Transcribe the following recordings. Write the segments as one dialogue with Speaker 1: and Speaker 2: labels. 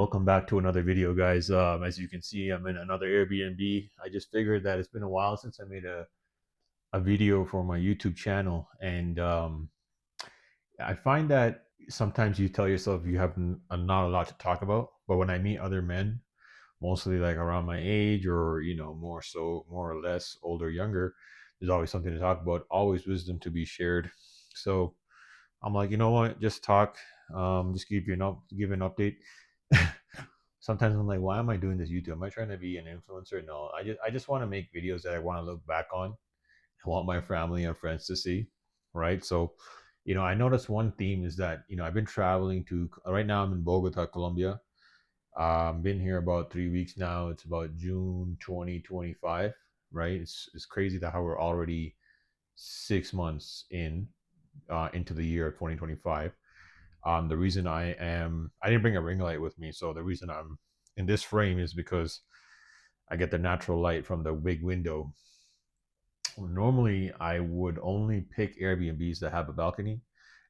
Speaker 1: welcome back to another video, guys. As you can see, I'm in another Airbnb. I just figured that it's been a while since I made a video for my YouTube channel, and I find that sometimes you tell yourself you have not a lot to talk about, but when I meet other men, mostly like around my age or more or less older, younger, there's always something to talk about, always wisdom to be shared. So I'm like, you know what, just talk, just give an update. Sometimes I'm like, why am I doing this YouTube? Am I trying to be an influencer? No, I just want to make videos that I want to look back on. I want my family and friends to see, right? So, I noticed one theme is that I've been traveling to. Right now I'm in Bogota, Colombia. Been here about 3 weeks now. It's about June 2025, right? It's crazy that how we're already 6 months into the year of 2025. The reason I didn't bring a ring light with me, so the reason I'm in this frame is because I get the natural light from the big window. Normally, I would only pick Airbnbs that have a balcony,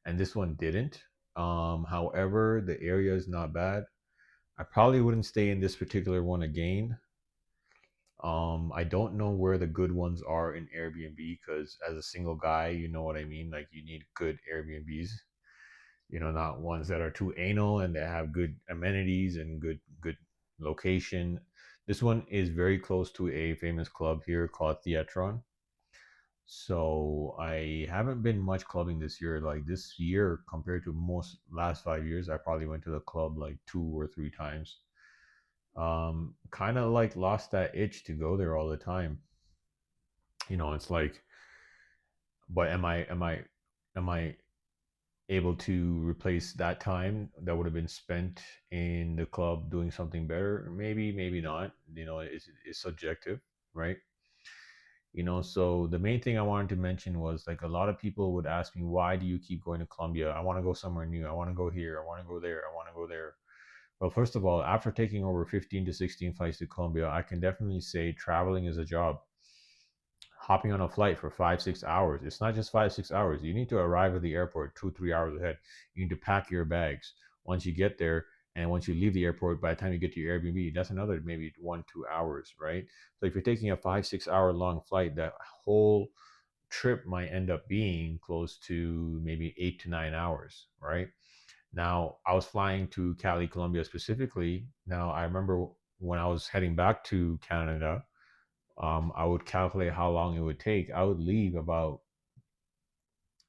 Speaker 1: and this one didn't. However, the area is not bad. I probably wouldn't stay in this particular one again. I don't know where the good ones are in Airbnb because as a single guy, you know what I mean. Like you need good Airbnbs, not ones that are too anal and that have good amenities and good location. This one is very close to a famous club here called Theatron. So I haven't been much clubbing this year. Like this year compared to most last 5 years, I probably went to the club like 2 or 3 times. Kind of like lost that itch to go there all the time. It's like, but am I able to replace that time that would have been spent in the club doing something better? Maybe, maybe not. It's subjective, right? So the main thing I wanted to mention was like a lot of people would ask me, why do you keep going to Colombia? I want to go somewhere new. I want to go here. I want to go there. I want to go there. Well, first of all, after taking over 15 to 16 flights to Colombia, I can definitely say traveling is a job. Hopping on a flight for 5, 6 hours. It's not just 5, 6 hours. You need to arrive at the airport 2, 3 hours ahead. You need to pack your bags. Once you get there, and once you leave the airport, by the time you get to your Airbnb, that's another maybe 1, 2 hours, right? So if you're taking a 5, 6 hour long flight, that whole trip might end up being close to maybe 8 to 9 hours, right? Now, I was flying to Cali, Colombia specifically. Now, I remember when I was heading back to Canada, I would calculate how long it would take. I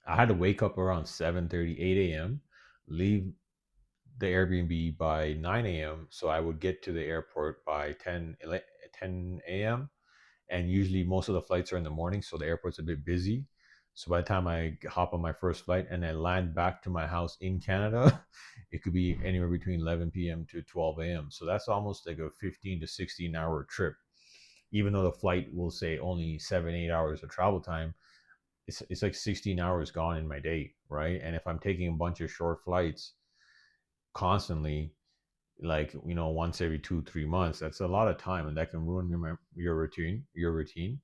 Speaker 1: had to wake up around 7:30, 8 a.m., leave the Airbnb by 9 a.m. So I would get to the airport by 10 a.m. And usually most of the flights are in the morning, so the airport's a bit busy. So by the time I hop on my first flight and I land back to my house in Canada, it could be anywhere between 11 p.m. to 12 a.m. So that's almost like a 15 to 16 hour trip. Even though the flight will say only 7, 8 hours of travel time, it's like 16 hours gone in my day, right? And if I'm taking a bunch of short flights constantly, like once every 2, 3 months, that's a lot of time, and that can ruin your routine.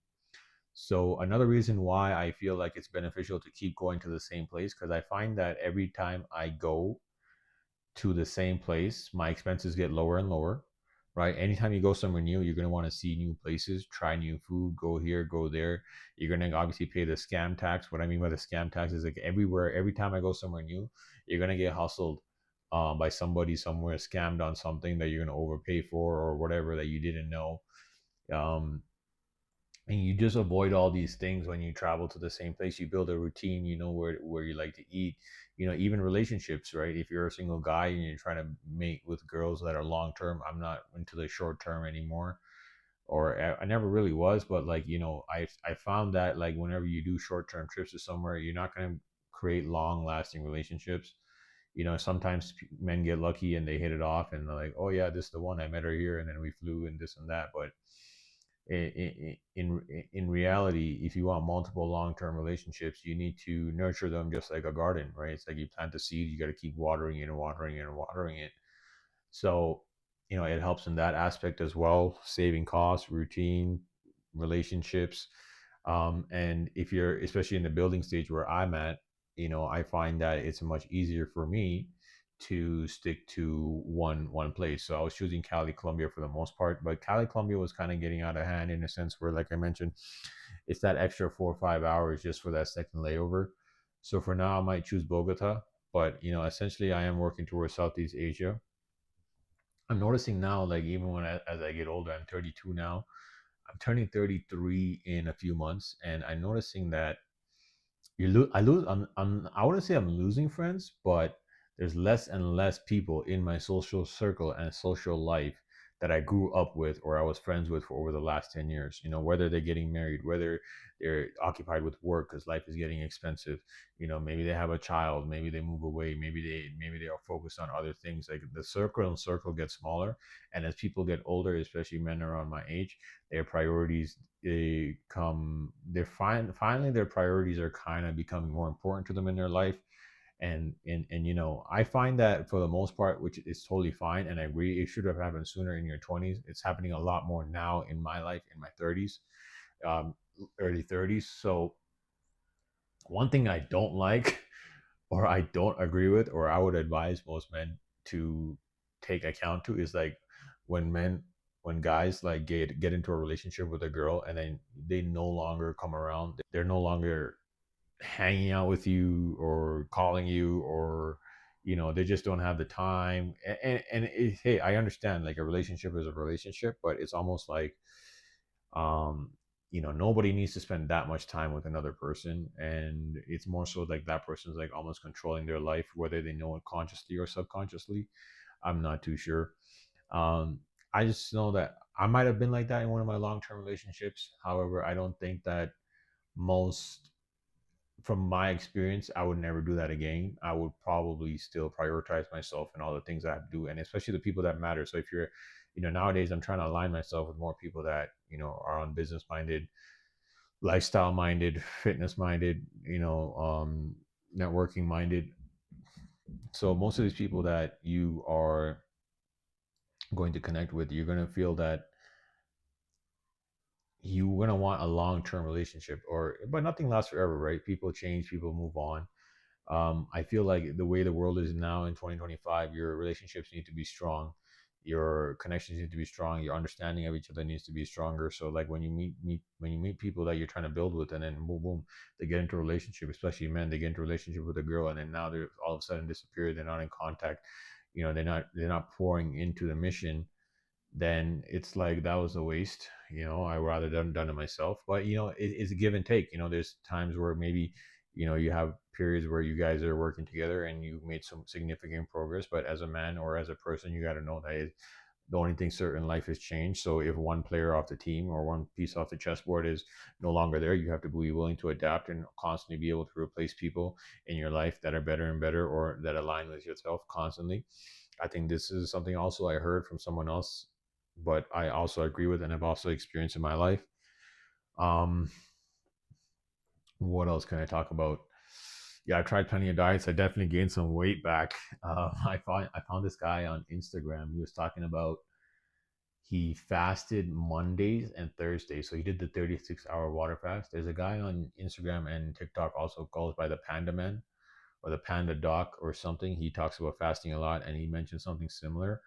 Speaker 1: So another reason why I feel like it's beneficial to keep going to the same place, because I find that every time I go to the same place, my expenses get lower and lower, right? Anytime you go somewhere new, you're going to want to see new places, try new food, go here, go there. You're going to obviously pay the scam tax. What I mean by the scam tax is like everywhere, every time I go somewhere new, you're going to get hustled by somebody somewhere, scammed on something that you're going to overpay for or whatever that you didn't know. Um, and you just avoid all these things when you travel to the same place. You build a routine, you know where you like to eat. Even relationships, right? If you're a single guy and you're trying to mate with girls that are long term, I'm not into the short term anymore, or I never really was, but like I found that like whenever you do short term trips to somewhere, you're not going to create long lasting relationships. Sometimes men get lucky and they hit it off and they're like, oh yeah, this is the one, I met her here and then we flew and this and that. But in reality, if you want multiple long-term relationships, you need to nurture them just like a garden, right? It's like you plant the seed, you got to keep watering it and watering it and watering it. So it helps in that aspect as well, saving costs, routine, relationships. And if you're especially in the building stage where I'm at, I find that it's much easier for me to stick to one place. So I was choosing Cali, Colombia for the most part, but Cali, Colombia was kind of getting out of hand in a sense where, like I mentioned, it's that extra 4 or 5 hours just for that second layover. So for now, I might choose Bogota, but essentially, I am working towards Southeast Asia. I'm noticing now, like even as I get older, I'm 32 now. I'm turning 33 in a few months, and I'm noticing that I lose. I wouldn't say I'm losing friends, but there's less and less people in my social circle and social life that I grew up with or I was friends with for over the last 10 years. Whether they're getting married, whether they're occupied with work because life is getting expensive. Maybe they have a child, maybe they move away, maybe they are focused on other things. Like the circle gets smaller, and as people get older, especially men around my age, their priorities they're finally their priorities are kind of becoming more important to them in their life. And I find that for the most part, which is totally fine, and I agree it should have happened sooner in your 20s. It's happening a lot more now in my life, in my 30s, um, early 30s. So one thing I don't like or I don't agree with, or I would advise most men to take account to, is like when men, when guys like get into a relationship with a girl and then they no longer come around. They're no longer hanging out with you or calling you, or they just don't have the time. And hey, I understand like a relationship is a relationship, but it's almost like um nobody needs to spend that much time with another person, and it's more so like that person's like almost controlling their life, whether they know it consciously or subconsciously. I'm not too sure. um I just know that I might have been like that in one of my long-term relationships. However, I don't think that most from my experience, I would never do that again. I would probably still prioritize myself and all the things I have to do, and especially the people that matter. So if you're, nowadays I'm trying to align myself with more people that are on business minded, lifestyle minded, fitness minded, networking minded. So most of these people that you are going to connect with, you're going to feel that you're going to want a long term relationship, or but nothing lasts forever, right? People change, people move on. I feel like the way the world is now in 2025, your relationships need to be strong, your connections need to be strong, your understanding of each other needs to be stronger. So like when you meet people that you're trying to build with, and then boom boom, they get into a relationship, especially men, they get into a relationship with a girl, and then now they're all of a sudden disappear, they're not in contact, they're not pouring into the mission. Then it's like that was a waste. I rather done it myself. But it's a give and take. There's times where maybe you have periods where you guys are working together and you made some significant progress. But as a man or as a person, you got to know that the only thing certain in life is change. So if one player off the team or one piece off the chessboard is no longer there, you have to be willing to adapt and constantly be able to replace people in your life that are better and better, or that align with yourself constantly. I think this is something also I heard from someone else, but I also agree with and have also experienced in my life. Um, what else can I talk about? Yeah, I've tried plenty of diets. I definitely gained some weight back. I found this guy on Instagram. He was talking about he fasted Mondays and Thursdays. So he did the 36-hour water fast. There's a guy on Instagram and TikTok also called by the Panda Man or the Panda Doc or something. He talks about fasting a lot, and he mentioned something similar.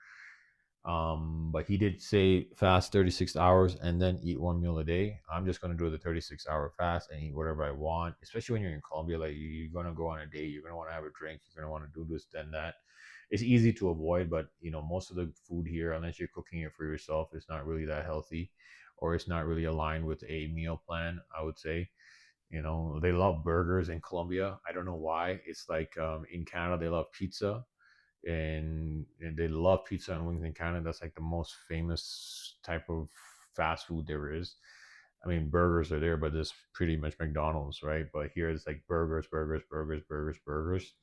Speaker 1: But he did say fast 36 hours and then eat one meal a day. I'm just gonna do the 36-hour fast and eat whatever I want. Especially when you're in Colombia, like you're gonna go on a date, you're gonna want to have a drink, you're gonna want to do this, then that. It's easy to avoid, but most of the food here, unless you're cooking it for yourself, is not really that healthy, or it's not really aligned with a meal plan, I would say. They love burgers in Colombia. I don't know why. It's like in Canada they love pizza, and they love pizza and wings in Canada. That's like the most famous type of fast food there is. I mean, burgers are there, but it's pretty much McDonald's, right? But here it's like burgers, burgers, burgers, burgers, burgers.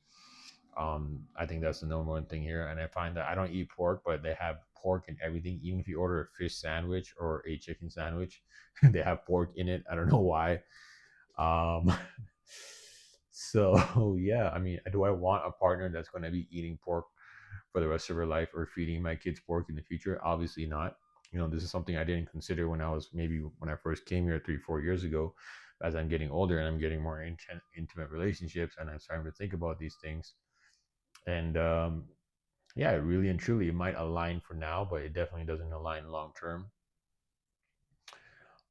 Speaker 1: I think that's the number one thing here. And I find that I don't eat pork, but they have pork in everything. Even if you order a fish sandwich or a chicken sandwich, they have pork in it. I don't know why. Um, so yeah, I mean, do I want a partner that's going to be eating pork for the rest of her life, or feeding my kids pork in the future? Obviously not. This is something I didn't consider when I was, maybe when I first came here 3 4 years ago. As I'm getting older and I'm getting more intimate relationships, and I'm starting to think about these things, and Yeah, really and truly, it might align for now, but it definitely doesn't align long term.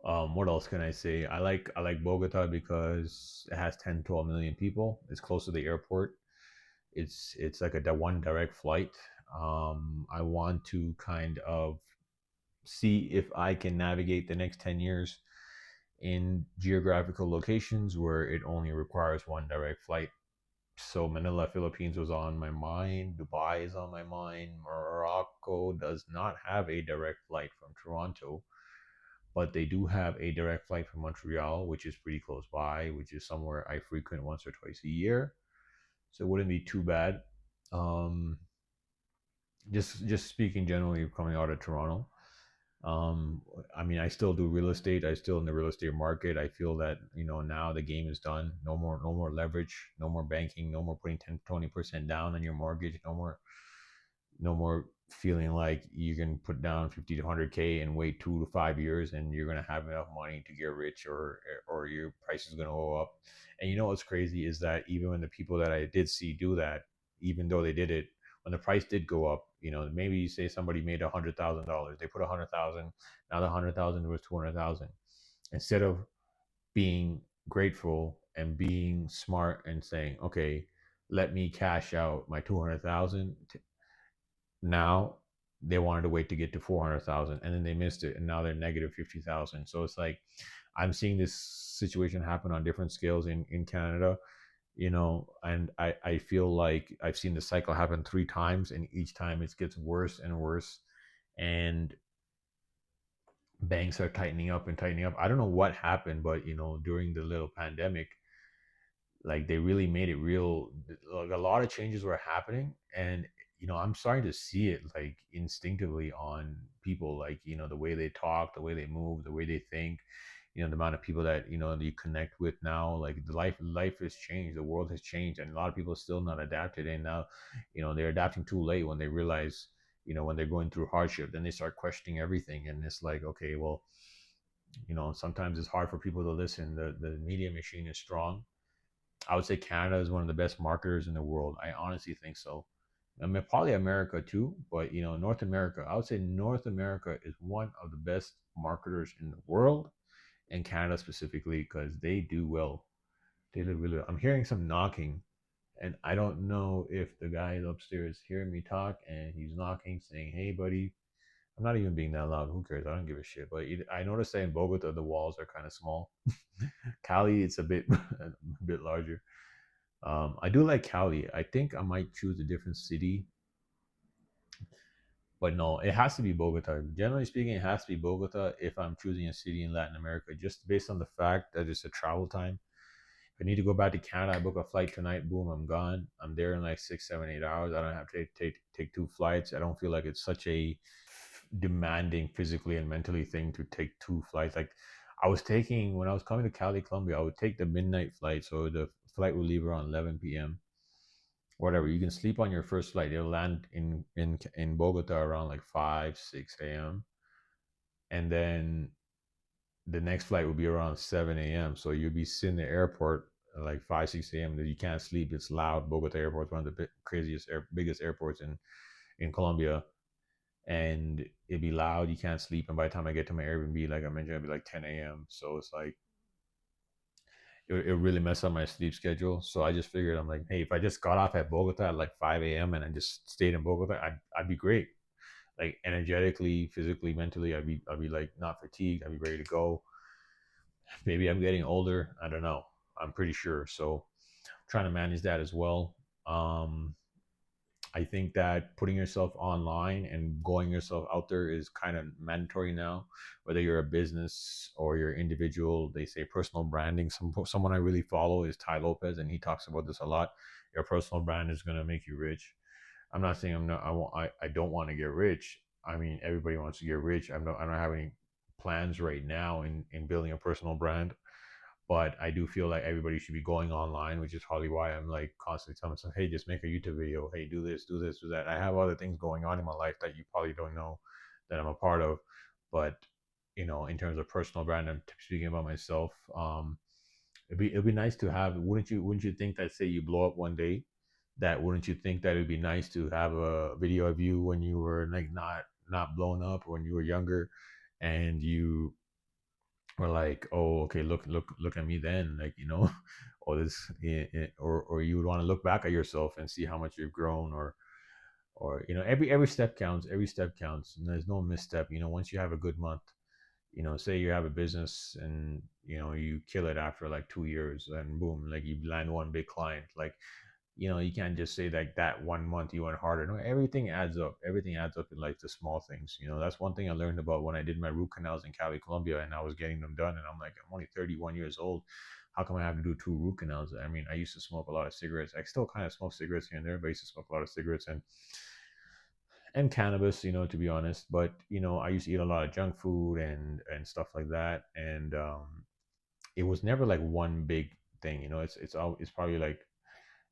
Speaker 1: What else can I say? I like Bogota because it has 10, 12 million people. It's close to the airport. It's like one direct flight. I want to kind of see if I can navigate the next 10 years in geographical locations where it only requires one direct flight. So Manila, Philippines was on my mind. Dubai is on my mind. Morocco does not have a direct flight from Toronto, but they do have a direct flight from Montreal, which is pretty close by, which is somewhere I frequent once or twice a year. So it wouldn't be too bad. Um, just speaking generally, coming out of Toronto. Um, I mean, I still do real estate. I still in the real estate market. I feel that now the game is done. No more leverage. No more banking. No more putting 10, 20% down on your mortgage. No more feeling like you can put down 50 to 100K and wait 2 to 5 years and you're gonna have enough money to get rich, or your price is gonna go up. And you know what's crazy is that even when the people that I did see do that, even though they did it when the price did go up, maybe you say somebody made $100,000, they put 100,000, now the 100,000 was 200,000. Instead of being grateful and being smart and saying, okay, let me cash out my 200,000, now they wanted to wait to get to 400,000 and then they missed it and now they're negative 50,000. So it's like I'm seeing this situation happen on different scales in Canada, and I feel like I've seen the cycle happen 3 times and each time it gets worse and worse. And banks are tightening up and tightening up. I don't know what happened, but during the little pandemic, like they really made it real. Like a lot of changes were happening, and I'm starting to see it like instinctively on people, like the way they talk, the way they move, the way they think. The amount of people that you connect with now, like the life has changed, the world has changed, and a lot of people are still not adapted. And now they're adapting too late when they realize, when they're going through hardship, then they start questioning everything. And it's like, okay, well, sometimes it's hard for people to listen. The media machine is strong. I would say Canada is one of the best marketers in the world. I honestly think so. I mean, probably America too, but North America. I would say North America is one of the best marketers in the world, and Canada specifically because they do well. They do really well. I'm hearing some knocking, and I don't know if the guy is upstairs hearing me talk and he's knocking, saying, "Hey, buddy." I'm not even being that loud. Who cares? I don't give a shit. But I noticed that in Bogota the walls are kind of small. Cali, it's a bit a bit larger. I do like Cali. I think I might choose a different city, but no, it has to be Bogota. Generally speaking, it has to be Bogota if I'm choosing a city in Latin America, just based on the fact that it's a travel time. If I need to go back to Canada, I book a flight tonight. Boom, I'm gone. I'm there in like 6, 7, 8 hours. I don't have to take 2 flights. I don't feel like it's such a demanding physically and mentally thing to take 2 flights. Like I was taking when I was coming to Cali, Colombia, I would take the midnight flight. So the flight would leave around 11 p.m. Whatever. You can sleep on your first flight. It'll land in Bogota around like 5, 6 a.m. And then the next flight will be around 7 a.m. So you'll be sitting in the airport at like 5, 6 a.m. That you can't sleep. It's loud. Bogota airport is one of the craziest, biggest airports in Colombia, and it'd be loud. You can't sleep. And by the time I get to my Airbnb, like I mentioned, it'd be like 10 a.m. So it's like it really messed up my sleep schedule. So I just figured, I'm like, hey, if I just got off at Bogota at like 5 a.m. and I just stayed in Bogota, I'd be great. Like energetically, physically, mentally, I'd be like not fatigued. I'd be ready to go. Maybe I'm getting older. I don't know. I'm pretty sure. So trying to manage that as well. Um, I think that putting yourself online and going yourself out there is kind of mandatory now. Whether you're a business or you're individual, they say personal branding. Someone I really follow is Ty Lopez, and he talks about this a lot. Your personal brand is going to make you rich. I'm not saying I'm not. I don't want to get rich. I mean, everybody wants to get rich. I don't have any plans right now in building a personal brand, but I do feel like everybody should be going online, which is probably why I'm like constantly telling myself, hey, just make a YouTube video. Hey, do this, do this, do that. I have other things going on in my life that you probably don't know that I'm a part of. But, in terms of personal brand, I'm speaking about myself. It'd be nice to have, wouldn't you think that, say you blow up one day, that wouldn't you think that it'd be nice to have a video of you when you were like not blown up, or when you were younger, and you were like, oh, okay, look at me then, like, or this, or you would want to look back at yourself and see how much you've grown, or every step counts. Every step counts, and there's no misstep. Once you have a good month, say you have a business and you kill it after like 2 years, and boom, like you land one big client, like you can't just say like that one month you went harder. No, everything adds up. Everything adds up in like the small things. That's one thing I learned about when I did my root canals in Cali, Colombia, and I was getting them done. And I'm like, I'm only 31 years old. How come I have to do two root canals? I mean, I used to smoke a lot of cigarettes. I still kind of smoke cigarettes here and there, but I used to smoke a lot of cigarettes and cannabis, to be honest. But I used to eat a lot of junk food and stuff like that. And it was never like one big thing. It's probably like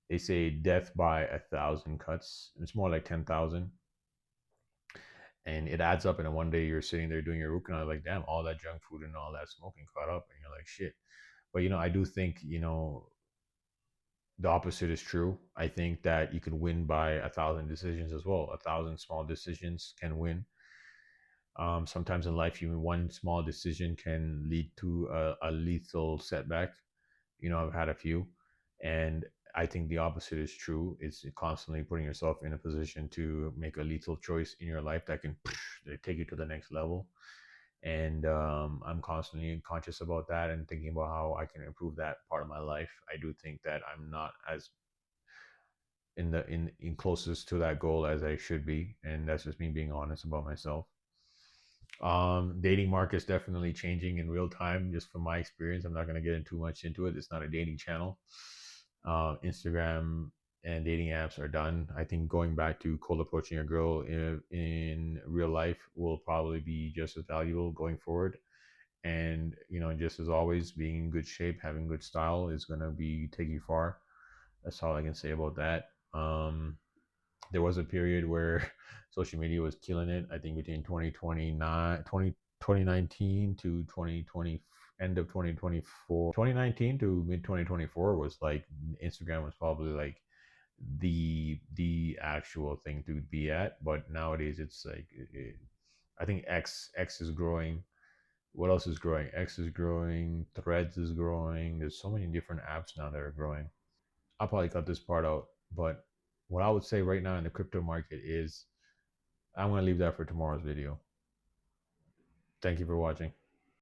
Speaker 1: they say death by 1,000 cuts. It's more like 10,000, and it adds up. And then one day you're sitting there doing your root canal, like, damn, all that junk food and all that smoking caught up, and you're like, shit. But I do think the opposite is true. I think that you can win by 1,000 decisions as well. 1,000 small decisions can win. Sometimes in life, even one small decision can lead to a lethal setback. I've had a few, and I think the opposite is true. It's constantly putting yourself in a position to make a lethal choice in your life that can take you to the next level. And I'm constantly conscious about that and thinking about how I can improve that part of my life. I do think that I'm not as in closest to that goal as I should be, and that's just me being honest about myself. Dating market's definitely changing in real time, just from my experience. I'm not going to get too much into it. It's not a dating channel. Instagram and dating apps are done. I think going back to cold approaching a girl in real life will probably be just as valuable going forward. And just as always, being in good shape, having good style is going to be take you far. That's all I can say about that. There was a period where social media was killing it. I think between 2019 to 2020, end of 2024, 2019 to mid 2024 was like Instagram was probably like the actual thing to be at. But nowadays it's like I think X is growing. What else is growing? X is growing. Threads is growing. There's so many different apps now that are growing. I'll probably cut this part out, but what I would say right now in the crypto market is I'm going to leave that for tomorrow's video. Thank you for watching.